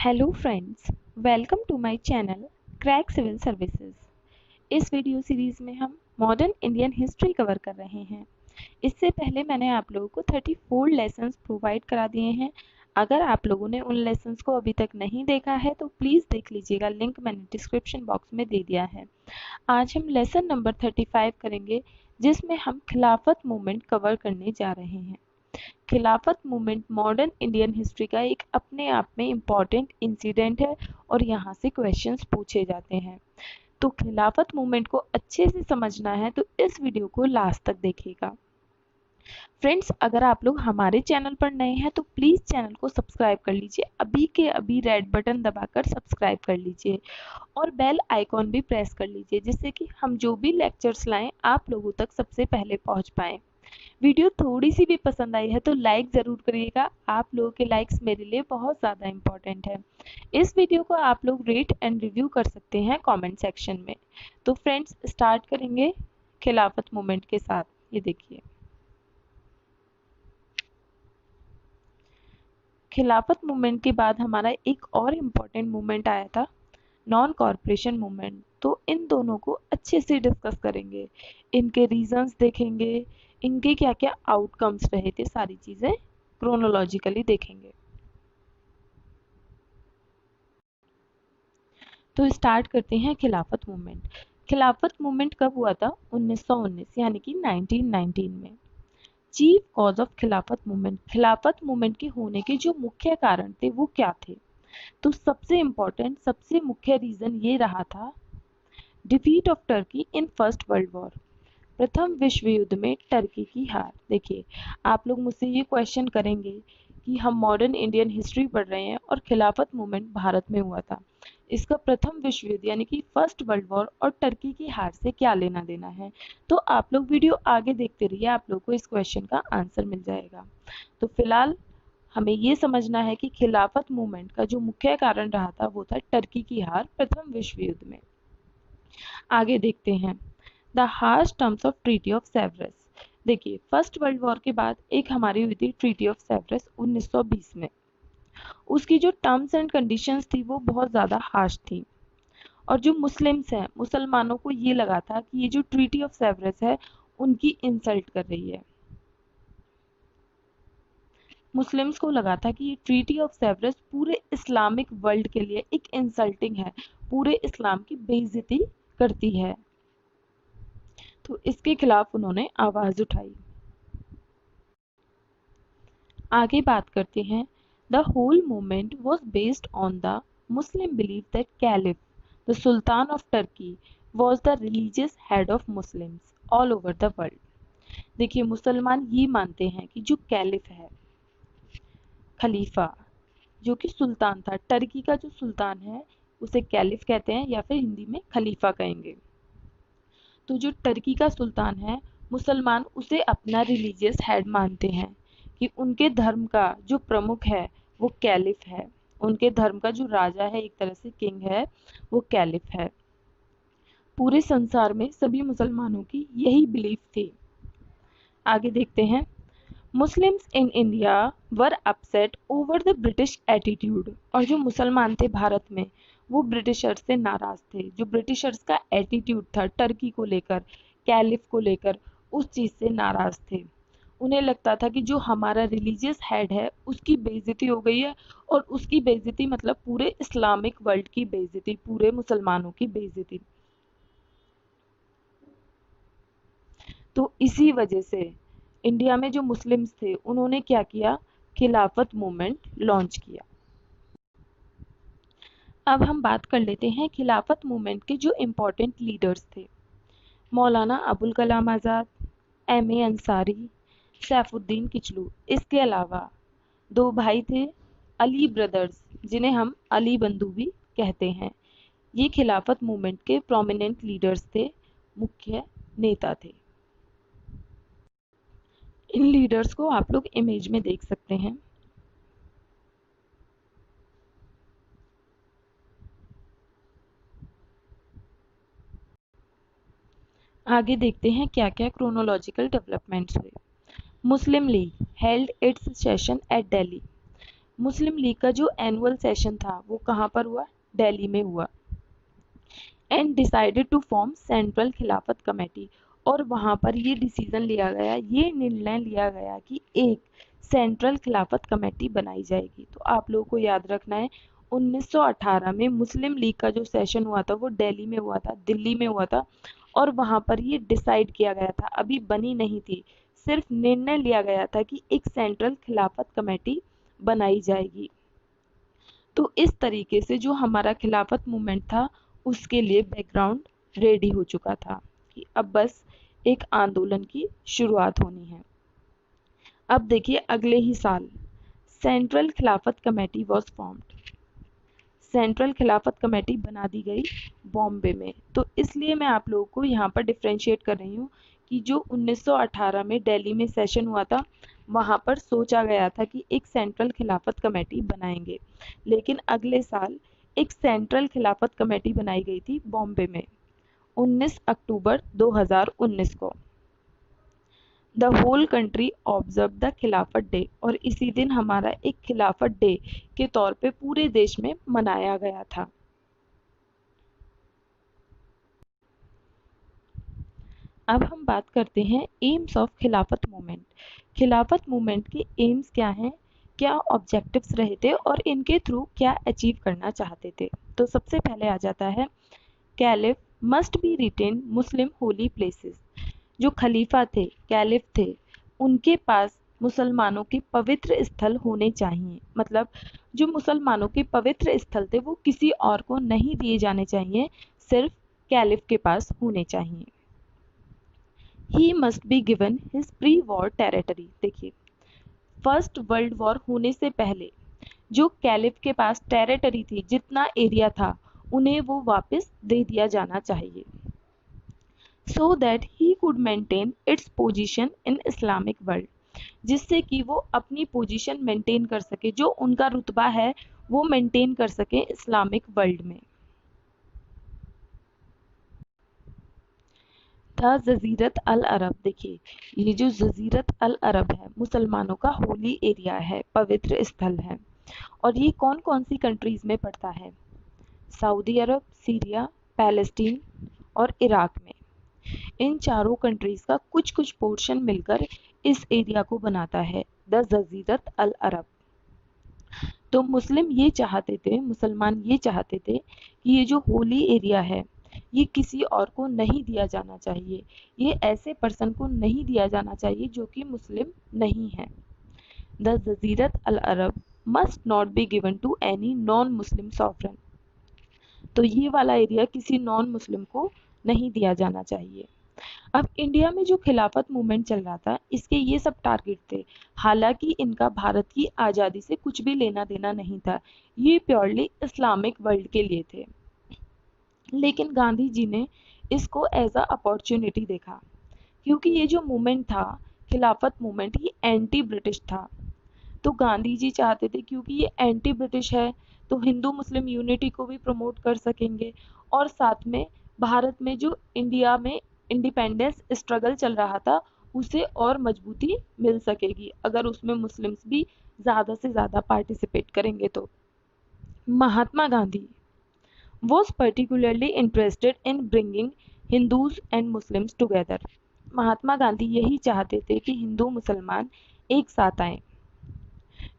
Hello friends, welcome to my channel crack civil services. इस video series में हम modern Indian history cover कर रहे हैं। इससे पहले मैंने आप लोगों को 34 लेसन्स प्रोवाइड करा दिए हैं। अगर आप लोगों ने उन लेसन्स को अभी तक नहीं देखा है तो प्लीज़ देख लीजिएगा, लिंक मैंने डिस्क्रिप्शन बॉक्स में दे दिया है। आज हम लेसन नंबर 35 करेंगे, जिसमें हम खिलाफत मूवमेंट कवर करने जा रहे हैं। खिलाफत मूवमेंट मॉडर्न इंडियन हिस्ट्री का एक अपने आप में इम्पॉर्टेंट इंसिडेंट है और यहाँ से क्वेश्चंस पूछे जाते हैं। तो खिलाफत मूवमेंट को अच्छे से समझना है तो इस वीडियो को लास्ट तक देखिएगा। फ्रेंड्स, अगर आप लोग हमारे चैनल पर नए हैं तो प्लीज़ चैनल को सब्सक्राइब कर लीजिए। अभी के अभी रेड बटन दबाकर सब्सक्राइब कर लीजिए और बेल आइकॉन भी प्रेस कर लीजिए, जिससे कि हम जो भी लेक्चर्स लाएं आप लोगों तक सबसे पहले पहुंच पाएं। वीडियो थोड़ी सी भी पसंद आई है तो लाइक ज़रूर करिएगा। आप लोगों के लाइक्स मेरे लिए बहुत ज़्यादा इम्पोर्टेंट है। इस वीडियो को आप लोग रेट एंड रिव्यू कर सकते हैं कमेंट सेक्शन में। तो फ्रेंड्स, स्टार्ट करेंगे खिलाफत मूवमेंट के साथ। ये देखिए, खिलाफत मूवमेंट के बाद हमारा एक और इम्पोर्टेंट मूवमेंट आया था, नॉन कॉरपोरेशन मूवमेंट। तो इन दोनों को अच्छे से डिस्कस करेंगे, इनके रीजंस देखेंगे, इनके क्या क्या आउटकम्स रहे थे, सारी चीज़ें क्रोनोलॉजिकली देखेंगे। तो स्टार्ट करते हैं खिलाफत मूवमेंट। खिलाफत मूवमेंट कब हुआ था? 1919 यानी कि 1919 में। चीफ कॉज ऑफ खिलाफत मूवमेंट, खिलाफत मूवमेंट के होने के जो मुख्य कारण थे वो क्या थे? तो सबसे इम्पोर्टेंट, सबसे मुख्य रीजन ये रहा था, defeat of Turkey in first world war, प्रथम विश्व युद्ध में टर्की की हार। देखिए, आप लोग मुझसे ये क्वेश्चन करेंगे कि हम मॉडर्न इंडियन हिस्ट्री पढ़ रहे हैं और खिलाफत मूवमेंट भारत में हुआ था, इसका प्रथम विश्व युद्ध यानी कि फर्स्ट वर्ल्ड वॉर और टर्की की हार से क्या लेना देना है? तो आप लोग वीडियो आगे देखते रहिए, आप लोग को इस क्वेश्चन का आंसर मिल जाएगा। तो फिलहाल हमें ये समझना है कि खिलाफत मूवमेंट का जो मुख्य कारण रहा था वो था टर्की की हार प्रथम विश्व युद्ध में। आगे देखते हैं, the harsh terms of treaty of Sevres. देखिए, फर्स्ट वर्ल्ड वॉर के बाद एक हमारी हुई थी ट्रीटी ऑफ सेवरस 1920 में। उसकी जो टर्म्स एंड कंडीशंस थी वो बहुत ज़्यादा हार्श थी और जो मुस्लिम्स हैं, मुसलमानों को ये लगा था कि ये जो ट्रीटी ऑफ सेवरस है उनकी इंसल्ट कर रही है। मुस्लिम्स को लगा था कि ये ट्रीटी ऑफ सेवरस पूरे इस्लामिक वर्ल्ड के लिए एक इंसल्टिंग है, पूरे इस्लाम की बेइज्जती करती है। तो इसके खिलाफ उन्होंने आवाज उठाई। आगे बात करते हैं, the whole movement was based on the Muslim believe that caliph the sultan of Turkey was the religious head of Muslims all over the world. देखिए, मुसलमान ये मानते हैं कि जो कैलिफ है, खलीफा, जो कि सुल्तान था, टर्की का जो सुल्तान है उसे कैलिफ कहते हैं या फिर हिंदी में खलीफा कहेंगे। तो जो टर्की का सुल्तान है, मुसलमान उसे अपना रिलीजियस हेड मानते हैं कि उनके धर्म का जो प्रमुख है वो कैलिफ है, उनके धर्म का जो राजा है, एक तरह से किंग है, वो कैलिफ है। पूरे संसार में सभी मुसलमानों की यही बिलीफ थी। आगे देखते हैं, Muslims in India were upset over the British attitude. और जो मुसलमान थे भारत में वो ब्रिटिशर्स से नाराज थे, जो ब्रिटिशर्स का एटीट्यूड था टर्की को लेकर, कैलिफ को लेकर, उस चीज़ से नाराज थे। उन्हें लगता था कि जो हमारा रिलीजियस हेड है उसकी बेइज्जती हो गई है, और उसकी बेइज्जती मतलब पूरे इस्लामिक वर्ल्ड की बेइज्जती, पूरे मुसलमानों की बेइज्जती। तो इसी वजह से इंडिया में जो मुस्लिम्स थे उन्होंने क्या किया, खिलाफत मूवमेंट लॉन्च किया। अब हम बात कर लेते हैं खिलाफत मूवमेंट के जो इम्पोर्टेंट लीडर्स थे। Maulana Abul Kalam Azad, M A Ansari, Saifuddin Kitchlu. इसके अलावा दो भाई थे, अली ब्रदर्स, जिन्हें हम अली बंधु भी कहते हैं। ये खिलाफत मूवमेंट के प्रोमिनेंट लीडर्स थे, मुख्य नेता थे। इन लीडर्स को आप लोग इमेज में देख सकते हैं। आगे देखते हैं क्या क्या क्रोनोलॉजिकल डेवलपमेंट्स हुए। Muslim League held its session at Delhi. Muslim League का जो एनुअल सेशन था वो कहाँ पर हुआ, दिल्ली में हुआ। And decided to form central Khilafat committee, और वहाँ पर ये डिसीजन लिया गया, ये निर्णय लिया गया कि एक सेंट्रल खिलाफत कमेटी बनाई जाएगी। तो आप लोगों को याद रखना है 1918 में मुस्लिम लीग का जो सेशन हुआ था वो दिल्ली में हुआ था, दिल्ली में हुआ था, और वहाँ पर ये डिसाइड किया गया था, अभी बनी नहीं थी, सिर्फ निर्णय लिया गया था कि एक सेंट्रल खिलाफत कमेटी बनाई जाएगी। तो इस तरीके से जो हमारा खिलाफत मूवमेंट था उसके लिए बैकग्राउंड रेडी हो चुका था कि अब बस एक आंदोलन की शुरुआत होनी है। अब देखिए अगले ही साल central Khilafat committee was formed, central Khilafat committee बना दी गई बॉम्बे में। तो इसलिए मैं आप लोगों को यहाँ पर डिफ्रेंशिएट कर रही हूँ कि जो 1918 में दिल्ली में सेशन हुआ था वहाँ पर सोचा गया था कि एक सेंट्रल खिलाफत कमेटी बनाएंगे, लेकिन अगले साल एक सेंट्रल खिलाफत कमेटी बनाई गई थी बॉम्बे में 19 अक्टूबर 2019 को। The whole country observe the Khilafat day, और इसी दिन हमारा एक खिलाफत डे के तौर पे पूरे देश में मनाया गया था। अब हम बात करते हैं एम्स ऑफ खिलाफत मूवमेंट। खिलाफत मूवमेंट के एम्स क्या हैं, क्या ऑब्जेक्टिव्स रहे थे और इनके थ्रू क्या अचीव करना चाहते थे। तो सबसे पहले आ जाता है caliph must be retain Muslim holy places. जो खलीफा थे, कैलिफ थे, उनके पास मुसलमानों के पवित्र स्थल होने चाहिए, मतलब जो मुसलमानों के पवित्र स्थल थे वो किसी और को नहीं दिए जाने चाहिए, सिर्फ कैलिफ के पास होने चाहिए। He must be given his pre war territory. देखिए फर्स्ट वर्ल्ड वॉर होने से पहले जो कैलिफ के पास टेरिटरी थी, जितना एरिया था, उन्हें वो वापस दे दिया जाना चाहिए, so that he could maintain its position in Islamic world, जिससे कि वो अपनी पोजीशन मेंटेन कर सके, जो उनका रुतबा है वो मेंटेन कर सके इस्लामिक वर्ल्ड में। द जजीरत अल अरब, देखिए ये जो जजीरत अल अरब है मुसलमानों का होली एरिया है, पवित्र स्थल है, और ये कौन कौन सी कंट्रीज में पड़ता है, सऊदी अरब, सीरिया, पैलेस्टीन और इराक में। इन चारों कंट्रीज का कुछ कुछ पोर्शन मिलकर इस एरिया को बनाता है द जजीरत अल अरब। तो मुस्लिम ये चाहते थे, मुसलमान ये चाहते थे कि ये जो होली एरिया है ये किसी और को नहीं दिया जाना चाहिए, ये ऐसे पर्सन को नहीं दिया जाना चाहिए जो कि मुस्लिम नहीं है। The Jazirat al Arab must not be given to any non Muslim sovereign. तो ये वाला एरिया किसी नॉन मुस्लिम को नहीं दिया जाना चाहिए। अब इंडिया में जो खिलाफत मूवमेंट चल रहा था इसके ये सब टारगेट थे, हालांकि इनका भारत की आज़ादी से कुछ भी लेना देना नहीं था, ये प्योरली इस्लामिक वर्ल्ड के लिए थे। लेकिन गांधी जी ने इसको एज अ अपॉर्चुनिटी देखा, क्योंकि ये जो मूवमेंट था खिलाफत मूवमेंट ये एंटी ब्रिटिश था। तो गांधी जी चाहते थे क्योंकि ये एंटी ब्रिटिश है तो हिंदू मुस्लिम यूनिटी को भी प्रमोट कर सकेंगे, और साथ में भारत में जो इंडिया में इंडिपेंडेंस स्ट्रगल चल रहा था उसे और मजबूती मिल सकेगी अगर उसमें मुस्लिम्स भी ज़्यादा से ज़्यादा पार्टिसिपेट करेंगे। तो Mahatma Gandhi was particularly interested in bringing Hindus and Muslims together। Mahatma Gandhi यही चाहते थे कि हिंदू मुसलमान एक साथ आएं।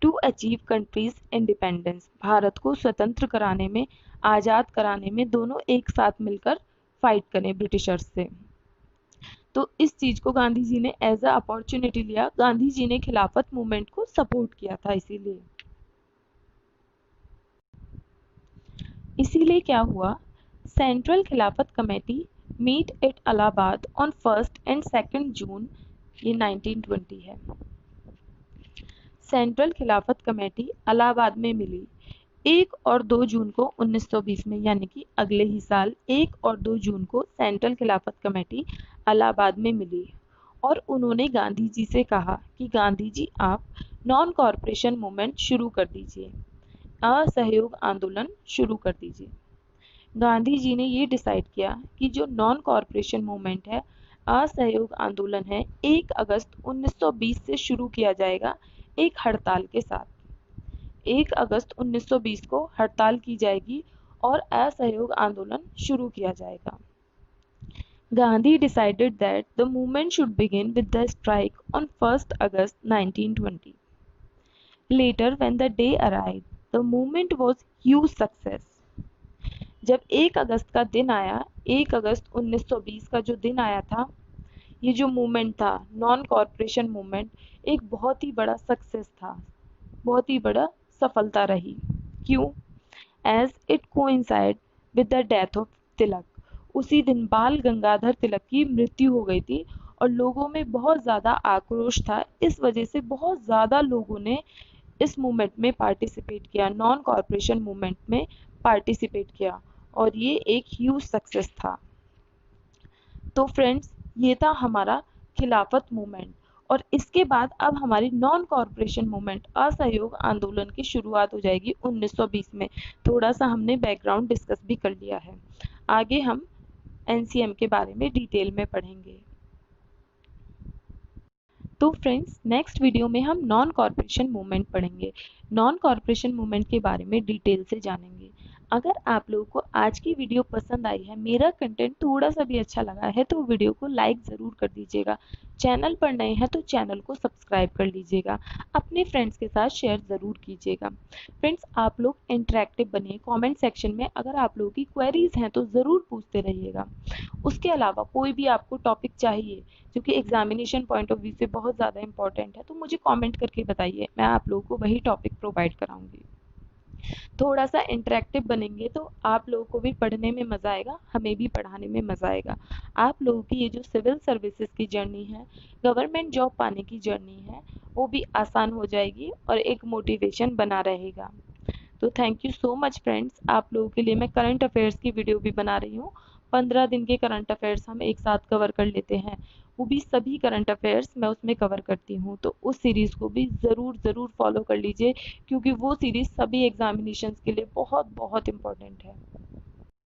To achieve countries independence, Bharat को स्वतंत्र कराने में, आज़ाद कराने में दोनों एक साथ मिलकर फाइट करें ब्रिटिशर्स से। तो इस चीज़ को गांधी जी ने एज अ अपॉर्चुनिटी लिया, गांधी जी ने खिलाफत मूवमेंट को सपोर्ट किया था। इसीलिए क्या हुआ, central Khilafat committee meet at Allahabad on 1 and 2 June, ये 1920 है। सेंट्रल खिलाफत कमेटी इलाहाबाद में मिली 1 और 2 जून को 1920 में, यानी कि अगले ही साल 1 और 2 जून को सेंट्रल खिलाफत कमेटी इलाहाबाद में मिली, और उन्होंने गांधी जी से कहा कि गांधी जी आप नॉन कॉरपोरेशन मूवमेंट शुरू कर दीजिए, असहयोग आंदोलन शुरू कर दीजिए। गांधी जी ने ये डिसाइड किया कि जो नॉन कॉरपोरेशन मूवमेंट है, असहयोग आंदोलन है, 1 अगस्त 1920 से शुरू किया जाएगा एक हड़ताल के साथ। 1 अगस्त 1920 को हड़ताल की जाएगी और असहयोग आंदोलन शुरू किया जाएगा। Gandhi decided that the movement should begin with the strike on 1st August 1920. Later, when the day arrived, the movement was huge success. जब 1 अगस्त का दिन आया, 1 अगस्त 1920 का जो दिन आया था, ये जो मूवमेंट था, नॉन कॉरपोरेशन मूवमेंट, एक बहुत ही बड़ा सक्सेस था, बहुत ही बड़ा सफलता रही। क्यों? As it coincide with the death of Tilak. उसी दिन बाल गंगाधर तिलक की मृत्यु हो गई थी और लोगों में बहुत ज़्यादा आक्रोश था। इस वजह से बहुत ज़्यादा लोगों ने इस मूवमेंट में पार्टिसिपेट किया, नॉन कॉरपोरेशन मूवमेंट में पार्टिसिपेट किया और ये एक ह्यूज सक्सेस था। तो फ्रेंड्स, ये था हमारा खिलाफत मूवमेंट और इसके बाद अब हमारी नॉन कॉरपोरेशन मूवमेंट असहयोग आंदोलन की शुरुआत हो जाएगी 1920 में। थोड़ा सा हमने बैकग्राउंड डिस्कस भी कर लिया है। आगे हम एनसीएम के बारे में डिटेल में पढ़ेंगे। तो फ्रेंड्स, नेक्स्ट वीडियो में हम नॉन कॉरपोरेशन मूवमेंट पढ़ेंगे। नॉन कॉरपोरेशन मूवमेंट के बारे में डिटेल से जानेंगे। अगर आप लोगों को आज की वीडियो पसंद आई है, मेरा कंटेंट थोड़ा सा भी अच्छा लगा है, तो वीडियो को लाइक ज़रूर कर दीजिएगा। चैनल पर नए हैं तो चैनल को सब्सक्राइब कर लीजिएगा। अपने फ्रेंड्स के साथ शेयर ज़रूर कीजिएगा। फ्रेंड्स, आप लोग इंटरेक्टिव बने। कमेंट सेक्शन में अगर आप लोगों की क्वेरीज हैं तो ज़रूर पूछते रहिएगा। उसके अलावा कोई भी आपको टॉपिक चाहिए जो कि एग्जामिनेशन पॉइंट ऑफ व्यू से बहुत ज़्यादा इंपॉर्टेंट है, तो मुझे कमेंट करके बताइए, मैं आप लोगों को वही टॉपिक प्रोवाइड कराऊंगी। थोड़ा सा इंटरेक्टिव बनेंगे तो आप लोगों को भी पढ़ने में मज़ा आएगा, हमें भी पढ़ाने में मज़ा आएगा। आप लोगों की ये जो सिविल सर्विसेज की जर्नी है, गवर्नमेंट जॉब पाने की जर्नी है, वो भी आसान हो जाएगी और एक मोटिवेशन बना रहेगा। तो thank you so much friends. आप लोगों के लिए मैं करंट अफेयर्स की वीडियो भी बना रही हूँ। 15 दिन के करंट अफेयर्स हम एक साथ कवर कर लेते हैं, वो भी सभी करंट अफेयर्स मैं उसमें कवर करती हूँ। तो उस सीरीज़ को भी ज़रूर फॉलो कर लीजिए, क्योंकि वो सीरीज़ सभी एग्जामिनेशंस के लिए बहुत बहुत इम्पोर्टेंट है।